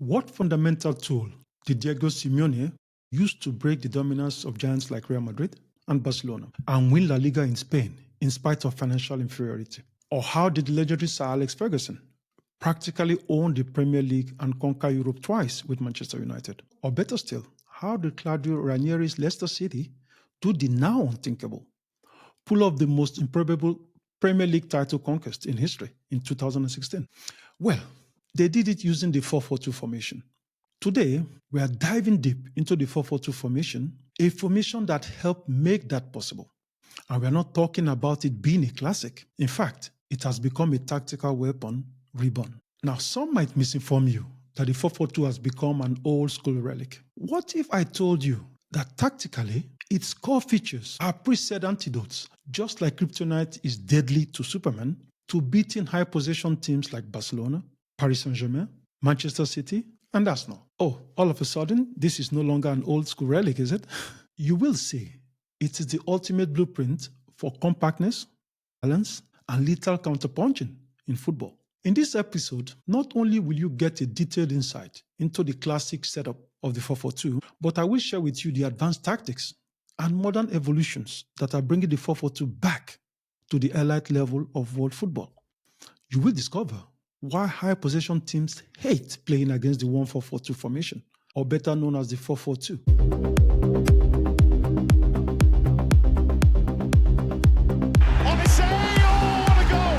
What fundamental tool did Diego Simeone use to break the dominance of giants like Real Madrid and Barcelona and win La Liga in Spain in spite of financial inferiority? Or how did the legendary Sir Alex Ferguson practically own the Premier League and conquer Europe twice with Manchester United? Or better still, how did Claudio Ranieri's Leicester City do the now unthinkable, pull off the most improbable Premier League title conquest in history in 2016? Well, they did it using the 4-4-2 formation. Today, we are diving deep into the 4-4-2 formation, a formation that helped make that possible. And we are not talking about it being a classic. In fact, it has become a tactical weapon reborn. Now, some might misinform you that the 4-4-2 has become an old school relic. What if I told you that tactically, its core features are preset antidotes, just like Kryptonite is deadly to Superman, to beating high possession teams like Barcelona, Paris Saint-Germain, Manchester City, and Arsenal? Oh, all of a sudden, this is no longer an old school relic, is it? You will see it is the ultimate blueprint for compactness, balance, and lethal counterpunching in football. In this episode, not only will you get a detailed insight into the classic setup of the 4-4-2, but I will share with you the advanced tactics and modern evolutions that are bringing the 4-4-2 back to the elite level of world football. You will discover why high possession teams hate playing against the 1-4-4-2 formation, or better known as the 4-4-2. Oliseh, what a goal!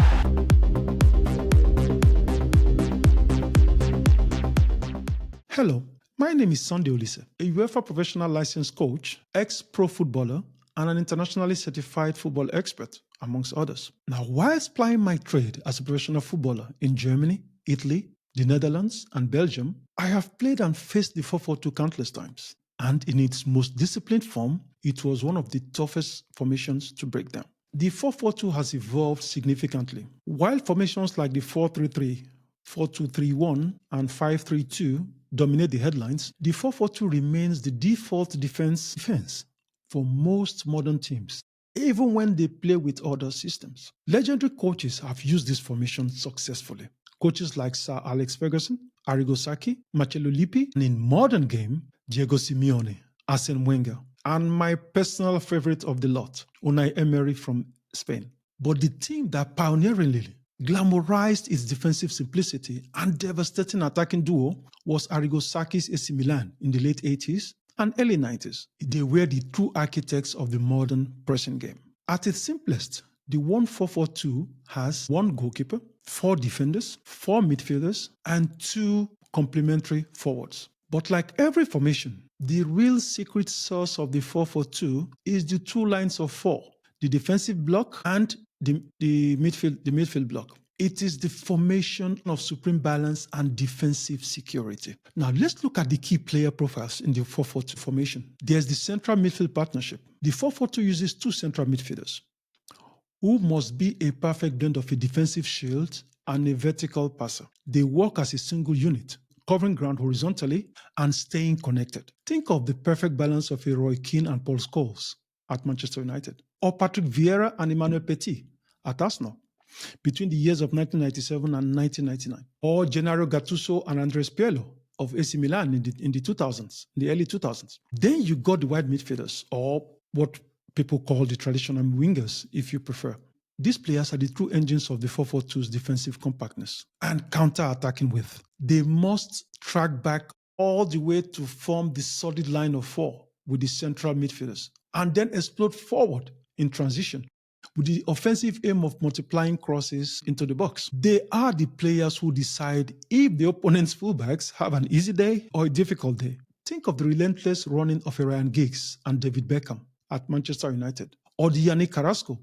Hello, my name is Sunday Oliseh, a UEFA professional licensed coach, ex-pro footballer, and an internationally certified football expert, amongst others. Now, whilst plying my trade as a professional footballer in Germany, Italy, the Netherlands, and Belgium, I have played and faced the 4-4-2 countless times. And in its most disciplined form, it was one of the toughest formations to break down. The 4-4-2 has evolved significantly. While formations like the 4-3-3, 4-2-3-1, and 5-3-2 dominate the headlines, the 4-4-2 remains the default defense for most modern teams, even when they play with other systems. Legendary coaches have used this formation successfully. Coaches like Sir Alex Ferguson, Arrigo Sacchi, Marcello Lippi, and in modern game, Diego Simeone, Arsene Wenger, and my personal favorite of the lot, Unai Emery from Spain. But the team that pioneeringly glamorized its defensive simplicity and devastating attacking duo was Arrigo Sacchi's AC Milan in the late 80s and early 90s. They were the true architects of the modern pressing game. At its simplest, the 1-4-4-2 has one goalkeeper, 4 defenders, 4 midfielders, and 2 complementary forwards. But like every formation, the real secret sauce of the 4-4-2 is the 2 lines of 4, the defensive block and the midfield block. It is the formation of supreme balance and defensive security. Now, let's look at the key player profiles in the 4-4-2 formation. There's the central midfield partnership. The 4-4-2 uses 2 central midfielders who must be a perfect blend of a defensive shield and a vertical passer. They work as a single unit, covering ground horizontally and staying connected. Think of the perfect balance of a Roy Keane and Paul Scholes at Manchester United, or Patrick Vieira and Emmanuel Petit at Arsenal between the years of 1997 and 1999, or Gennaro Gattuso and Andres Pirlo of AC Milan in the 2000s, the early 2000s. Then you got the wide midfielders, or what people call the traditional wingers, if you prefer. These players are the true engines of the 4-4-2's defensive compactness and counter-attacking width. They must track back all the way to form the solid line of 4 with the central midfielders, and then explode forward in transition with the offensive aim of multiplying crosses into the box. They are the players who decide if the opponent's fullbacks have an easy day or a difficult day. Think of the relentless running of a Ryan Giggs and David Beckham at Manchester United, or the Yannick Carrasco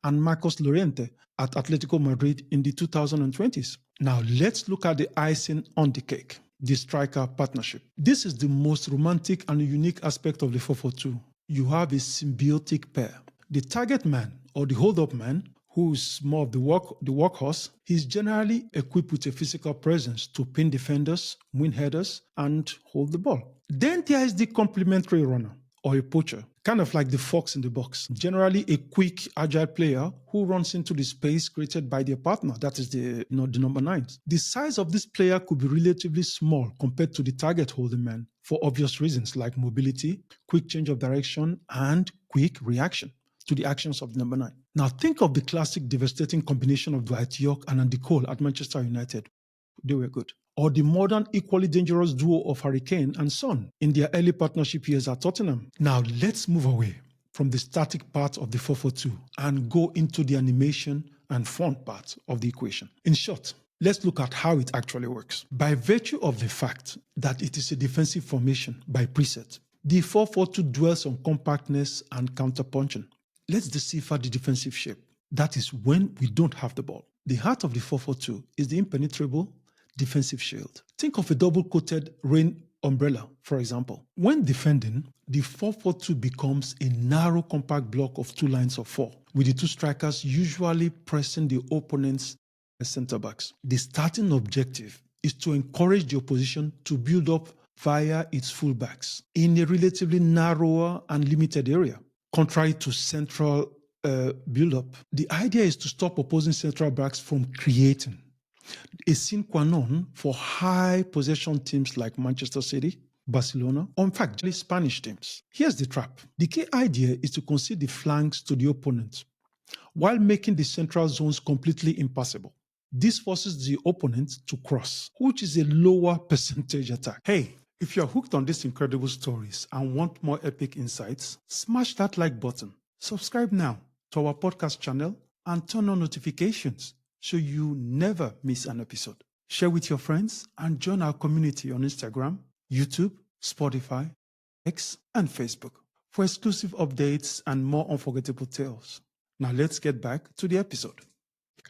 and Marcos Llorente at Atletico Madrid in the 2020s. Now let's look at the icing on the cake, the striker partnership. This is the most romantic and unique aspect of the 4-4-2. You have a symbiotic pair. The target man, or the hold-up man, who is more of the workhorse, he's generally equipped with a physical presence to pin defenders, win headers, and hold the ball. Then there is the complementary runner, or a poacher. kind of like the fox in the box. Generally, a quick, agile player who runs into the space created by their partner. That is the number 9. The size of this player could be relatively small compared to the target holding man for obvious reasons like mobility, quick change of direction, and quick reaction to the actions of the number 9. Now, think of the classic devastating combination of Dwight York and Andy Cole at Manchester United. They were good. Or the modern equally dangerous duo of Harry Kane and Son in their early partnership years at Tottenham. Now let's move away from the static part of the 4-4-2 and go into the animation and fun part of the equation. In short, let's look at how it actually works. By virtue of the fact that it is a defensive formation by preset, the 4-4-2 dwells on compactness and counterpunching. Let's decipher the defensive shape. That is when we don't have the ball. The heart of the 4-4-2 is the impenetrable defensive shield. Think of a double-coated rain umbrella, for example. When defending, the 4-4-2 becomes a narrow, compact block of 2 lines of 4, with the 2 strikers usually pressing the opponent's center-backs. The starting objective is to encourage the opposition to build up via its fullbacks in a relatively narrower and limited area, contrary to central build-up. The idea is to stop opposing central backs from creating, a sine qua non for high possession teams like Manchester City, Barcelona, or in fact, Spanish teams. Here's the trap. The key idea is to concede the flanks to the opponent while making the central zones completely impassable. This forces the opponent to cross, which is a lower percentage attack. Hey, if you're hooked on these incredible stories and want more epic insights, smash that like button. Subscribe now to our podcast channel and turn on notifications so you never miss an episode. Share with your friends and join our community on Instagram, YouTube, Spotify, X, and Facebook for exclusive updates and more unforgettable tales. Now let's get back to the episode.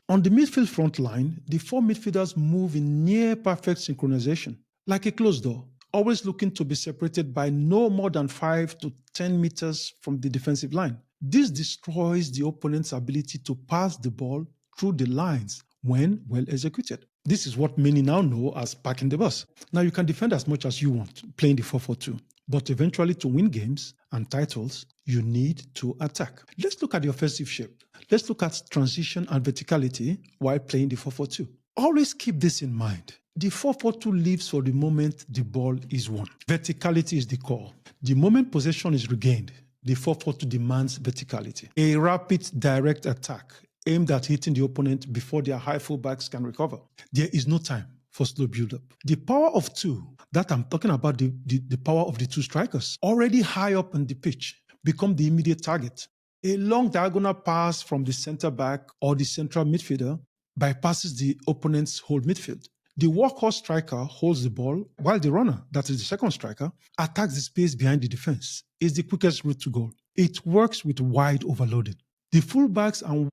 On the midfield front line, the 4 midfielders move in near perfect synchronization, like a closed door, always looking to be separated by no more than 5 to 10 meters from the defensive line. This destroys the opponent's ability to pass the ball through the lines when well executed. This is what many now know as parking the bus. Now you can defend as much as you want playing the 4-4-2, but eventually to win games and titles, you need to attack. Let's look at the offensive shape. Let's look at transition and verticality while playing the 4-4-2. Always keep this in mind. The 4-4-2 lives for the moment the ball is won. Verticality is the core. The moment possession is regained, the 4-4-2 demands verticality. A rapid, direct attack aimed at hitting the opponent before their high fullbacks can recover. There is no time for slow build-up. The power of 2, that I'm talking about, the power of the 2 strikers, already high up on the pitch, become the immediate target. A long diagonal pass from the center-back or the central midfielder bypasses the opponent's whole midfield. The workhorse striker holds the ball, while the runner, that is the second striker, attacks the space behind the defense. It's the quickest route to goal. It works with wide overloading. The fullbacks and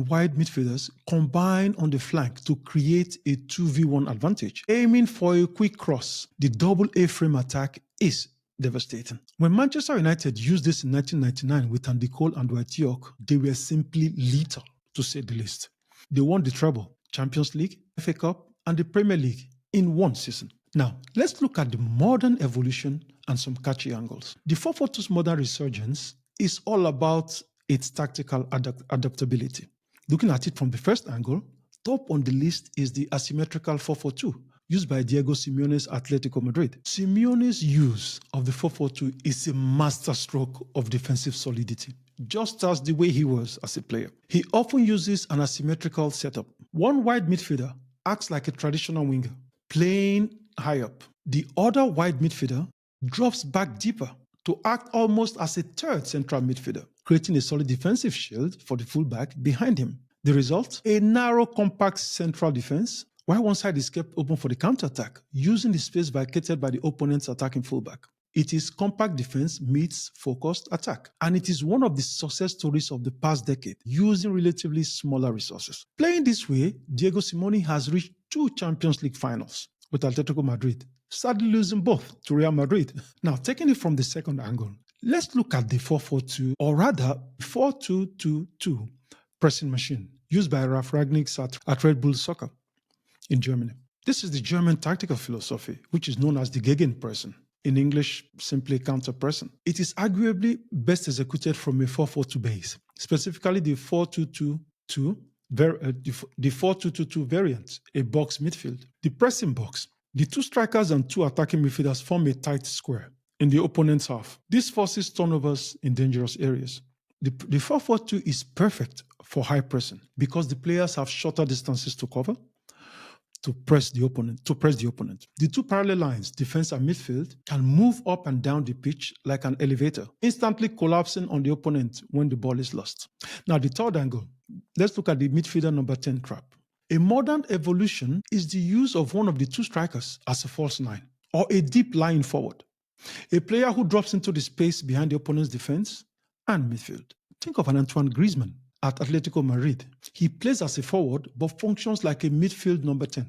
wide midfielders combine on the flank to create a 2v1 advantage. Aiming for a quick cross, the double A-frame attack is devastating. When Manchester United used this in 1999 with Andy Cole and Dwight York, they were simply lethal, to say the least. They won the treble, Champions League, FA Cup, and the Premier League in one season. Now, let's look at the modern evolution and some catchy angles. The 4-4-2's modern resurgence is all about its tactical adaptability. Looking at it from the first angle, top on the list is the asymmetrical 4-4-2 used by Diego Simeone's Atletico Madrid. Simeone's use of the 4-4-2 is a masterstroke of defensive solidity, just as the way he was as a player. He often uses an asymmetrical setup. One wide midfielder acts like a traditional winger, playing high up. The other wide midfielder drops back deeper to act almost as a third central midfielder, creating a solid defensive shield for the fullback behind him. The result? A narrow, compact central defense, while one side is kept open for the counter-attack, using the space vacated by the opponent's attacking fullback. It is compact defense meets focused attack, and it is one of the success stories of the past decade, using relatively smaller resources. Playing this way, Diego Simeone has reached 2 Champions League finals with Atletico Madrid, sadly losing both to Real Madrid. Now, taking it from the second angle, let's look at the 4-4-2, or rather 4-2-2-2 pressing machine used by Ralf Rangnick at Red Bull Soccer in Germany. This is the German tactical philosophy, which is known as the Gegenpressing. in English, simply counter-pressing. It is arguably best executed from a 4-4-2 base, specifically the 4-2-2-2, the 4-2-2-2 variant, a box midfield. The pressing box. The two strikers and two attacking midfielders form a tight square in the opponent's half. This forces turnovers in dangerous areas. The 4-4-2 is perfect for high pressing because the players have shorter distances to cover to press the opponent. The two parallel lines, defense and midfield, can move up and down the pitch like an elevator, instantly collapsing on the opponent when the ball is lost. Now, the third angle, let's look at the midfielder number 10 trap. A modern evolution is the use of one of the two strikers as a false nine or a deep line forward, a player who drops into the space behind the opponent's defense and midfield. Think of an Antoine Griezmann at Atletico Madrid. He plays as a forward but functions like a midfield number 10,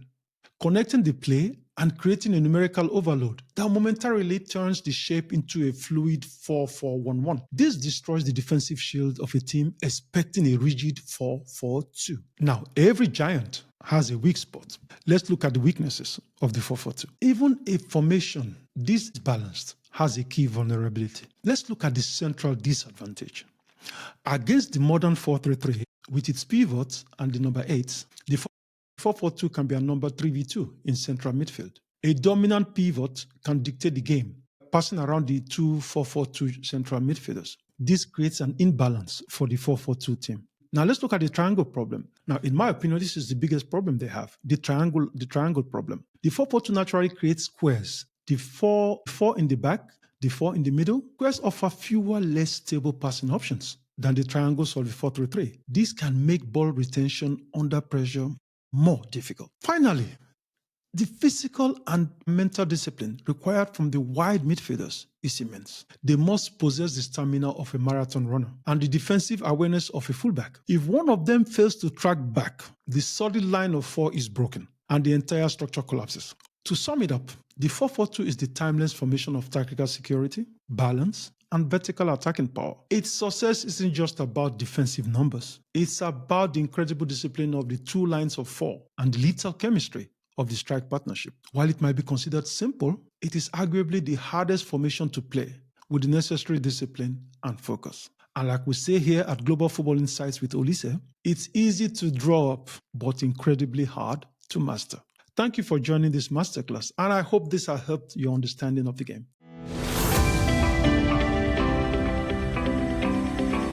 connecting the play and creating a numerical overload that momentarily turns the shape into a fluid 4-4-1-1. This destroys the defensive shield of a team expecting a rigid 4-4-2. Now, every giant has a weak spot. Let's look at the weaknesses of the 4-4-2. Even a formation this balanced has a key vulnerability. Let's look at the central disadvantage. Against the modern 4-3-3, with its pivots and the number 8s, the 4-4-2 can be a number 3v2 in central midfield. A dominant pivot can dictate the game, passing around the two 4-4-2 central midfielders. This creates an imbalance for the 4-4-2 team. Now let's look at the triangle problem. Now, in my opinion, this is the biggest problem they have, the triangle problem. The 4-4-2 naturally creates squares. The four in the back, the 4 in the middle. Squares offer fewer, less stable passing options than the triangles of the 4-3-3. This can make ball retention under pressure more difficult. Finally, the physical and mental discipline required from the wide midfielders is immense. They must possess the stamina of a marathon runner and the defensive awareness of a fullback. If one of them fails to track back, the solid line of 4 is broken and the entire structure collapses. To sum it up, the 4-4-2 is the timeless formation of tactical security, balance, and vertical attacking power. Its success isn't just about defensive numbers. It's about the incredible discipline of the two lines of 4 and the lethal chemistry of the strike partnership. While it might be considered simple, it is arguably the hardest formation to play with the necessary discipline and focus. And like we say here at Global Football Insights with Oliseh, it's easy to draw up, but incredibly hard to master. Thank you for joining this masterclass, and I hope this has helped your understanding of the game.